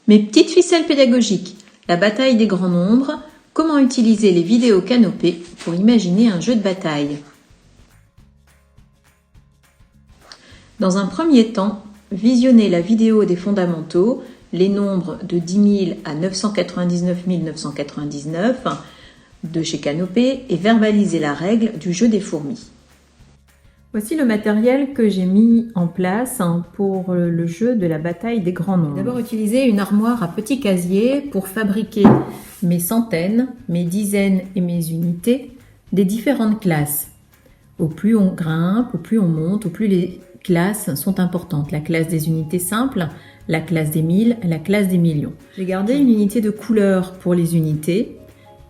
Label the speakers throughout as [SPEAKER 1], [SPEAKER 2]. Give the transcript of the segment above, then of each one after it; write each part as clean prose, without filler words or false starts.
[SPEAKER 1] Mes petites ficelles pédagogiques, la bataille des grands nombres, comment utiliser les vidéos Canopé pour imaginer un jeu de bataille. Dans un premier temps, visionnez la vidéo des fondamentaux, les nombres de 10 000 à 999 999 de chez Canopé et verbalisez la règle du jeu des fourmis. Voici le matériel que j'ai mis en place pour le jeu de la bataille des grands nombres. J'ai d'abord utilisé une armoire à petits casiers pour fabriquer mes centaines, mes dizaines et mes unités des différentes classes. Au plus on grimpe, au plus on monte, au plus les classes sont importantes. La classe des unités simples, la classe des 1000, la classe des millions. J'ai gardé une unité de couleur pour les unités,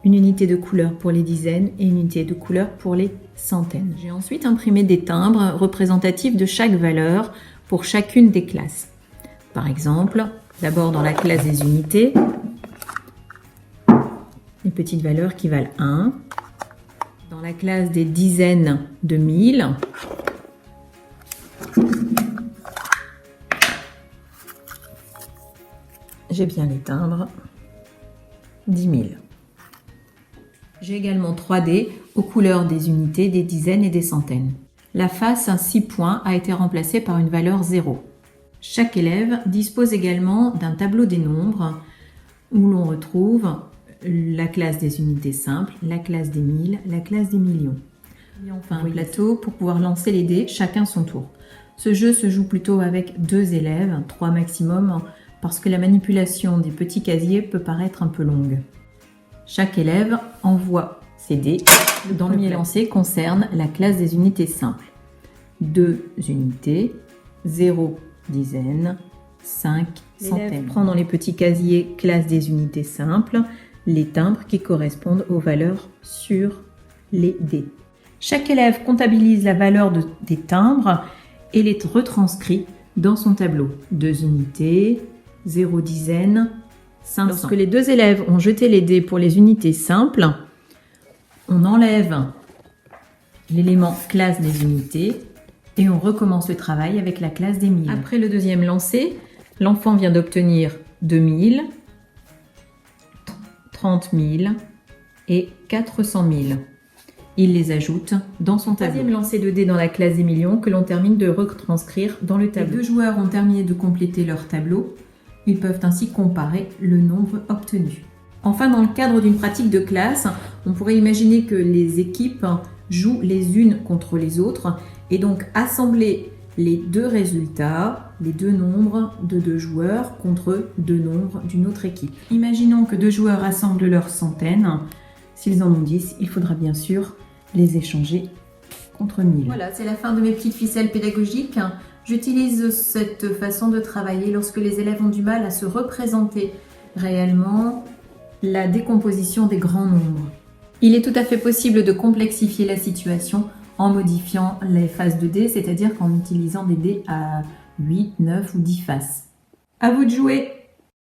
[SPEAKER 1] une unité de couleur pour les dizaines et une unité de couleur pour les centaines. J'ai ensuite imprimé des timbres représentatifs de chaque valeur pour chacune des classes. Par exemple, d'abord dans la classe des unités, les petites valeurs qui valent 1. Dans la classe des dizaines de 1000, j'ai bien les timbres 10 000. J'ai également 3D aux couleurs des unités, des dizaines et des centaines. La face 6 points a été remplacée par une valeur 0. Chaque élève dispose également d'un tableau des nombres où l'on retrouve la classe des unités simples, la classe des 1000, la classe des millions. Et enfin un plateau pour pouvoir lancer les dés, chacun son tour. Ce jeu se joue plutôt avec 2 élèves, 3 maximum, parce que la manipulation des petits casiers peut paraître un peu longue. Chaque élève envoie ses dés. Le premier lancé concerne la classe des unités simples. 2 unités, 0 dizaines, 5 centaines. L'élève prend dans les petits casiers classe des unités simples les timbres qui correspondent aux valeurs sur les dés. Chaque élève comptabilise la valeur des timbres et les retranscrit dans son tableau. 2 unités, 0 dizaines, 500. Lorsque les 2 élèves ont jeté les dés pour les unités simples, on enlève l'élément classe des unités et on recommence le travail avec la classe des 1000. Après le deuxième lancer, l'enfant vient d'obtenir 2000, 30 000 et 400 000. Il les ajoute dans son tableau. Troisième lancer de dés dans la classe des millions que l'on termine de retranscrire dans le tableau. Les 2 joueurs ont terminé de compléter leur tableau. Ils peuvent ainsi comparer le nombre obtenu. Enfin, dans le cadre d'une pratique de classe, on pourrait imaginer que les équipes jouent les unes contre les autres et donc assembler les 2 résultats, les 2 nombres de 2 joueurs contre 2 nombres d'une autre équipe. Imaginons que 2 joueurs assemblent leurs centaines. S'ils en ont 10, il faudra bien sûr les échanger contre 1000. Voilà, c'est la fin de mes petites ficelles pédagogiques. J'utilise cette façon de travailler lorsque les élèves ont du mal à se représenter réellement la décomposition des grands nombres. Il est tout à fait possible de complexifier la situation en modifiant les faces de dés, c'est-à-dire qu'en utilisant des dés à 8, 9 ou 10 faces. À vous de jouer!